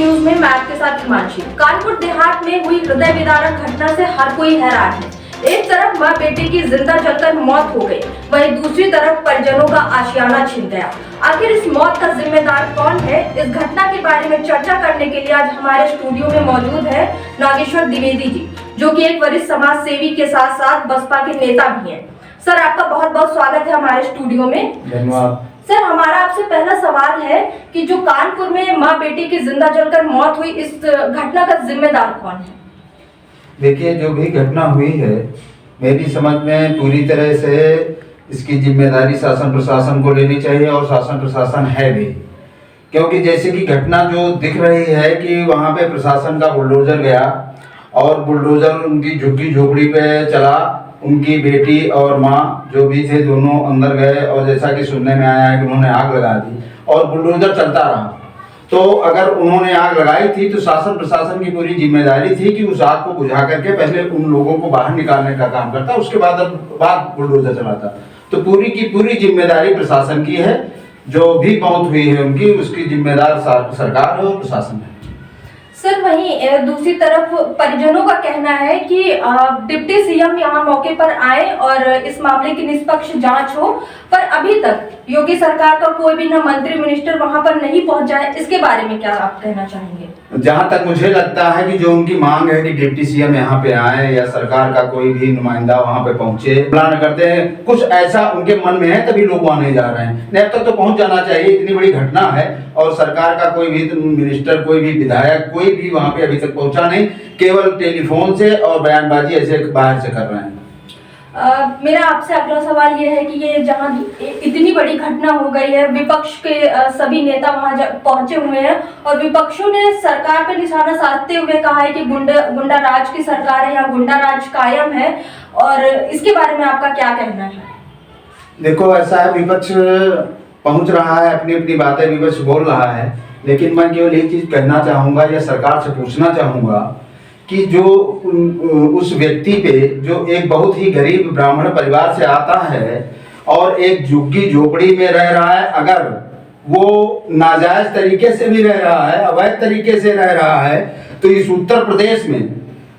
News में मैं आपके साथ हिमांशी। कानपुर देहात में हुई हृदय विदारक घटना से हर कोई हैरान है। एक तरफ मां बेटे की जिंदा जलकर मौत हो गई, वहीं दूसरी तरफ परिजनों का आशियाना छिन गया। आखिर इस मौत का जिम्मेदार कौन है? इस घटना के बारे में चर्चा करने के लिए आज हमारे स्टूडियो में मौजूद है नागेश्वर द्विवेदी जी, जो कि एक वरिष्ठ समाज सेवी के साथ साथ बसपा के नेता भी हैं। सर, आपका बहुत बहुत स्वागत है हमारे स्टूडियो में। धन्यवाद। सर, हमारा आपसे पहला सवाल है कि जो कानपुर में मां बेटी की जिंदा जलकर मौत हुई, इस घटना का जिम्मेदार कौन है? देखिए, जो भी घटना हुई है मेरी समझ में पूरी तरह से इसकी जिम्मेदारी शासन प्रशासन को लेनी चाहिए और शासन प्रशासन है भी, क्योंकि जैसे कि घटना जो दिख रही है कि वहाँ पे प्रशासन का बुलडोजर गया और बुलडोजर उनकी झुग्गी झोपड़ी पे चला। उनकी बेटी और माँ जो भी थे दोनों अंदर गए और जैसा कि सुनने में आया है कि उन्होंने आग लगा दी और बुलडोजर चलता रहा। तो अगर उन्होंने आग लगाई थी तो शासन प्रशासन की पूरी जिम्मेदारी थी कि उस आग को बुझा करके पहले उन लोगों को बाहर निकालने का काम करता, उसके बाद बुलडोजर चलाता। तो पूरी की पूरी जिम्मेदारी प्रशासन की है। जो भी मौत हुई है उनकी, उसकी जिम्मेदार सरकार है और प्रशासन है। सर, वहीं दूसरी तरफ परिजनों का कहना है कि डिप्टी सीएम यहाँ मौके पर आए और इस मामले की निष्पक्ष जांच हो, पर अभी तक योगी सरकार का कोई भी न मंत्री मिनिस्टर वहां पर नहीं पहुंचा है। इसके बारे में क्या आप कहना चाहेंगे? जहां तक मुझे लगता है कि जो उनकी मांग है कि डिप्टी सीएम यहाँ पे आए या सरकार का कोई भी नुमाइंदा वहां पे पहुंचे, प्लान करते हैं कुछ ऐसा उनके मन में है तभी लोग वहां नहीं जा रहे हैं। अब तक तो पहुंच जाना चाहिए, इतनी बड़ी घटना है और सरकार का कोई भी मिनिस्टर, कोई भी विधायक, कोई भी वहां पे अभी तक पहुंचा नहीं। केवल टेलीफोन से और बयानबाजी ऐसे बाहर से कर रहे हैं। मेरा आपसे अगला सवाल ये है कि ये जहां इतनी बड़ी घटना हो गई है, विपक्ष के सभी नेता वहां पहुंचे हुए हैं और विपक्षों ने सरकार पर निशाना साधते हुए कहा है कि गुंडा राज की सरकार है या गुंडा राज कायम है, और इसके बारे में आपका क्या कहना है? देखो, ऐसा है, विपक्ष पहुंच रहा है, अपनी अपनी बातें विपक्ष बोल रहा है, लेकिन मैं केवल एक चीज कहना चाहूंगा या सरकार से पूछना चाहूंगा कि जो उस व्यक्ति पे जो एक बहुत ही गरीब ब्राह्मण परिवार से आता है और एक झुग्गी झोपड़ी में रह रहा है, अगर वो नाजायज तरीके से भी रह रहा है, अवैध तरीके से रह रहा है, तो इस उत्तर प्रदेश में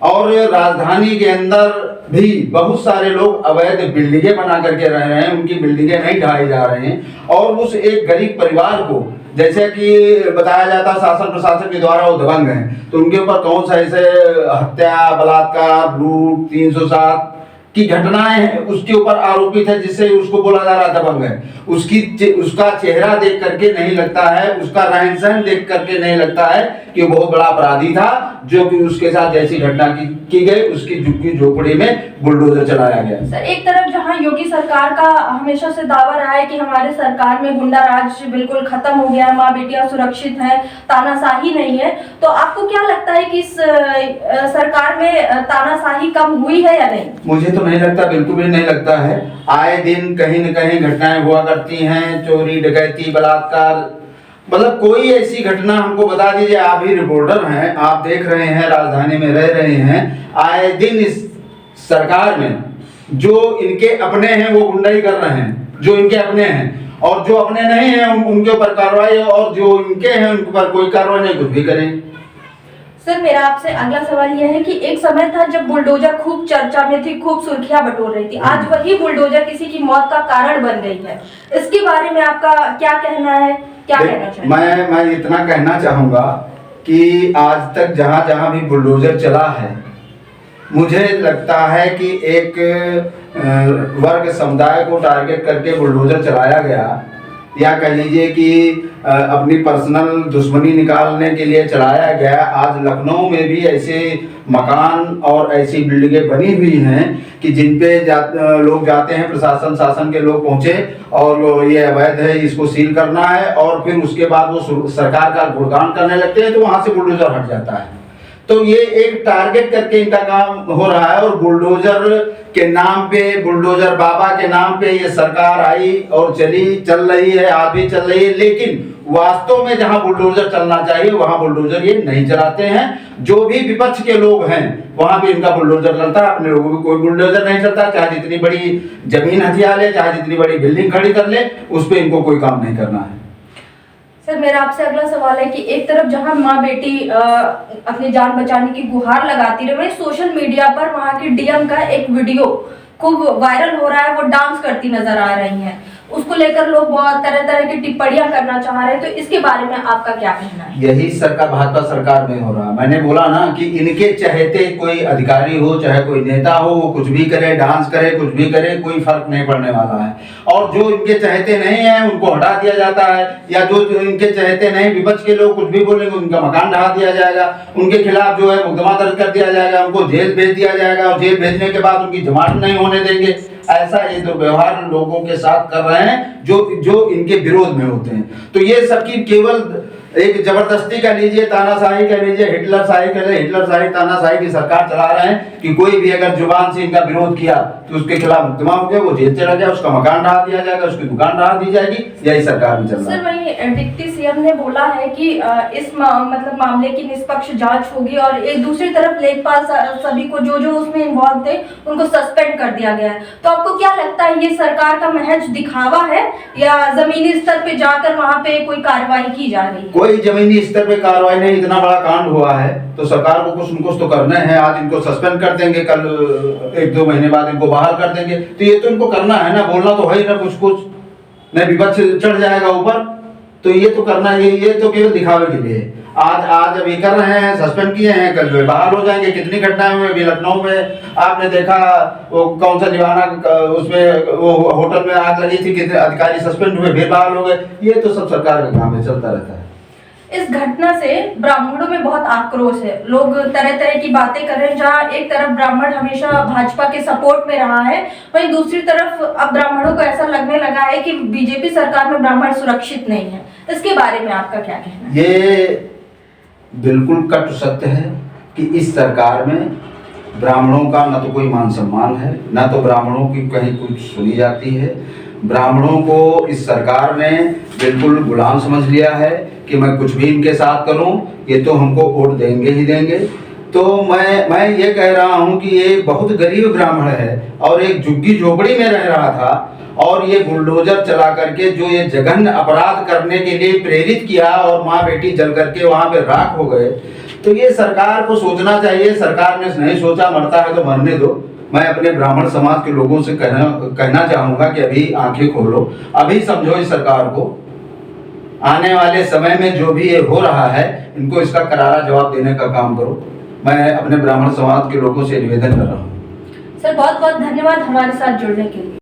और राजधानी के अंदर भी बहुत सारे लोग अवैध बिल्डिंगें बना करके रह रहे हैं, उनकी बिल्डिंगें नहीं ढाई जा रहे हैं और उस एक गरीब परिवार को, जैसे कि बताया जाता शासन प्रशासन के द्वारा वो दबंग हैं, तो उनके ऊपर कौन सा ऐसे हत्या, बलात्कार, लूट, 307 की घटनाएं हैं, उसके ऊपर आरोपित है, जिससे उसको बोला जा रहा दबंग है। उसका चेहरा देख करके नहीं लगता है, उसका रहन सहन देख करके नहीं लगता है कि वो बहुत बड़ा अपराधी था, जो कि उसके साथ जैसी घटना की गई, उसकी झुग्गी झोपड़ी में बुलडोजर चलाया गया। सर, एक तरफ जहां योगी सरकार का हमेशा से दावा रहा है कि हमारे सरकार में गुंडा राज बिल्कुल खत्म हो गया है, माँ बेटियां सुरक्षित हैं, तानाशाही नहीं है, तो आपको क्या लगता है कि इस सरकार में तानाशाही कम हुई है या नहीं? मुझे तो नहीं लगता, बिल्कुल भी नहीं लगता है। आए दिन कहीं न कहीं घटनाएं हुआ करती हैं, चोरी, डकैती, बलात्कार, मतलब कोई ऐसी घटना हमको बता दीजिए। आप ही रिपोर्टर हैं, आप देख रहे हैं, राजधानी में रह रहे हैं, आए दिन इस सरकार में जो इनके अपने हैं वो गुंडाई कर रहे हैं, जो इनके अपने हैं, और जो अपने नहीं हैं उनके ऊपर कार्रवाई, और जो इनके हैं उनके ऊपर कोई कार्रवाई नहीं, कुछ भी करें। सर, मेरा आपसे अगला सवाल यह है कि एक समय था जब बुलडोजर खूब चर्चा में थी, खूब सुर्खियां बटोर रही थी, आज वही बुलडोजर किसी की मौत का कारण बन गई है। इसके बारे में आपका क्या कहना है, क्या कहना चाहिए? मैं इतना कहना चाहूंगा कि आज तक जहां जहां भी बुलडोजर चला है, मुझे लगता है कि एक वर्ग समुदाय को टारगेट करके बुलडोजर चलाया गया, या कह लीजिए कि अपनी पर्सनल दुश्मनी निकालने के लिए चलाया गया। आज लखनऊ में भी ऐसे मकान और ऐसी बिल्डिंगें बनी हुई हैं कि जिन पे लोग जाते हैं, प्रशासन शासन के लोग पहुंचे और ये अवैध है, इसको सील करना है, और फिर उसके बाद वो सरकार का गुणगान करने लगते हैं, तो वहां से बुलडोजर हट जाता है। तो ये एक टारगेट करके इनका काम हो रहा है, और बुलडोजर के नाम पे, बुलडोजर बाबा के नाम पे ये सरकार आई और चल रही है, आज भी चल रही है, लेकिन वास्तव में जहां बुलडोजर चलना चाहिए वहां बुलडोजर ये नहीं चलाते हैं। जो भी विपक्ष के लोग हैं वहां भी इनका बुलडोजर चलता है, अपने लोगों को कोई बुलडोजर नहीं चलता, चाहे जितनी बड़ी जमीन हथिया ले, चाहे जितनी बड़ी बिल्डिंग खड़ी कर ले, उस पर इनको कोई काम नहीं करना है। सर मेरा आपसे अगला सवाल है कि एक तरफ जहां माँ बेटी अपनी जान बचाने की गुहार लगाती रहे, वहीं सोशल मीडिया पर वहां की डीएम का एक वीडियो खूब वायरल हो रहा है, वो डांस करती नजर आ रही हैं। उसको लेकर लोग बहुत तरह तरह की टिप्पणियां करना चाह रहे हैं, तो इसके बारे में आपका क्या कहना है? यही सरकार भाजपा सरकार में हो रहा है। मैंने बोला ना कि इनके चहेते कोई अधिकारी हो चाहे कोई नेता हो, वो कुछ भी करे, डांस करे, कुछ भी करे, कोई फर्क नहीं पड़ने वाला है। और जो इनके चहेते नहीं है उनको हटा दिया जाता है, या जो इनके चहेते नहीं, विपक्ष के लोग कुछ भी बोलेंगे उनका मकान ढहा दिया जाएगा, उनके खिलाफ जो है मुकदमा दर्ज कर दिया जाएगा, उनको जेल भेज दिया जाएगा, और जेल भेजने के बाद उनकी जमानत नहीं होने देंगे। ऐसा ये दुर्व्यवहार लोगों के साथ कर रहे हैं जो इनके विरोध में होते हैं। तो ये सबकी केवल एक जबरदस्ती कह लीजिए, तानाशाही कह लीजिए, हिटलरशाही कह लीजिए, हिटलरशाही तानाशाही की सरकार चला रहे हैं कि कोई भी अगर जुबान से इनका विरोध किया तो उसके खिलाफ मुकदमा हो गया, वो जेल चला जाए, उसका मकान ढहा दिया जाएगा, उसकी दुकान ढहा दी जाएगी। यही सरकार में चल रहा है। सर वहीं डिप्टी सीएम ने बोला है कि इस मतलब मामले की निष्पक्ष जांच होगी, और एक दूसरी तरफ लेखपाल सभी को जो उसमें इन्वॉल्व थे उनको सस्पेंड कर दिया गया है। तो आपको क्या लगता है, ये सरकार का महज दिखावा है या जमीनी स्तर पे जाकर वहां पे कोई कार्रवाई की जा रही है? कोई जमीनी स्तर पे कार्रवाई नहीं। इतना बड़ा कांड हुआ है तो सरकार को कुछ न कुछ तो करना है। आज इनको सस्पेंड कर देंगे, कल 1-2 महीने बाद इनको बहाल कर देंगे, तो ये तो इनको करना है ना, बोलना तो है ही ना कुछ नहीं, विपक्ष चढ़ जाएगा ऊपर, तो ये तो करना है। ये तो केवल दिखावे के लिए है। आज अभी कर रहे हैं, सस्पेंड किए हैं, कल जो है बहाल हो जाएंगे। कितनी घटनाएं हुई अभी लखनऊ में, आपने देखा वो कौन सा दीवाना उसमें वो होटल में आग लगी थी, कितने अधिकारी सस्पेंड हुए, फिर बहाल हो गए। ये तो सब सरकार का काम है, चलता रहता है। इस घटना से ब्राह्मणों में बहुत आक्रोश है, लोग तरह तरह की बातें कर रहे हैं। जहां एक तरफ ब्राह्मण हमेशा भाजपा के सपोर्ट में रहा है, वहीं दूसरी तरफ अब ब्राह्मणों को ऐसा लगने लगा है कि बीजेपी सरकार में ब्राह्मण सुरक्षित नहीं है। इसके बारे में आपका क्या कहना है? ये बिल्कुल कटु सत्य है कि इस सरकार में ब्राह्मणों का न तो कोई मान सम्मान है, न तो ब्राह्मणों की कहीं कुछ सुनी जाती है। ब्राह्मणों को इस सरकार ने बिल्कुल गुलाम समझ लिया है कि मैं कुछ भी इनके साथ करूं, ये तो हमको वोट देंगे ही देंगे। तो मैं ये कह रहा हूं कि ये बहुत गरीब ब्राह्मण है और एक झुग्गी झोपड़ी में रह रहा था, और ये बुलडोजर चला करके जो ये जघन्य अपराध करने के लिए प्रेरित किया और माँ बेटी जल करके वहां पे राख हो गए। तो ये सरकार को सोचना चाहिए। सरकार ने नहीं सोचा, मरता है तो मरने दो। मैं अपने ब्राह्मण समाज के लोगों से कहना चाहूंगा कि अभी आंखें खोलो, अभी समझो इस सरकार को। आने वाले समय में जो भी ये हो रहा है, इनको इसका करारा जवाब देने का काम करो। मैं अपने ब्राह्मण समाज के लोगों से निवेदन कर रहा हूँ। सर बहुत बहुत धन्यवाद हमारे साथ जुड़ने के लिए।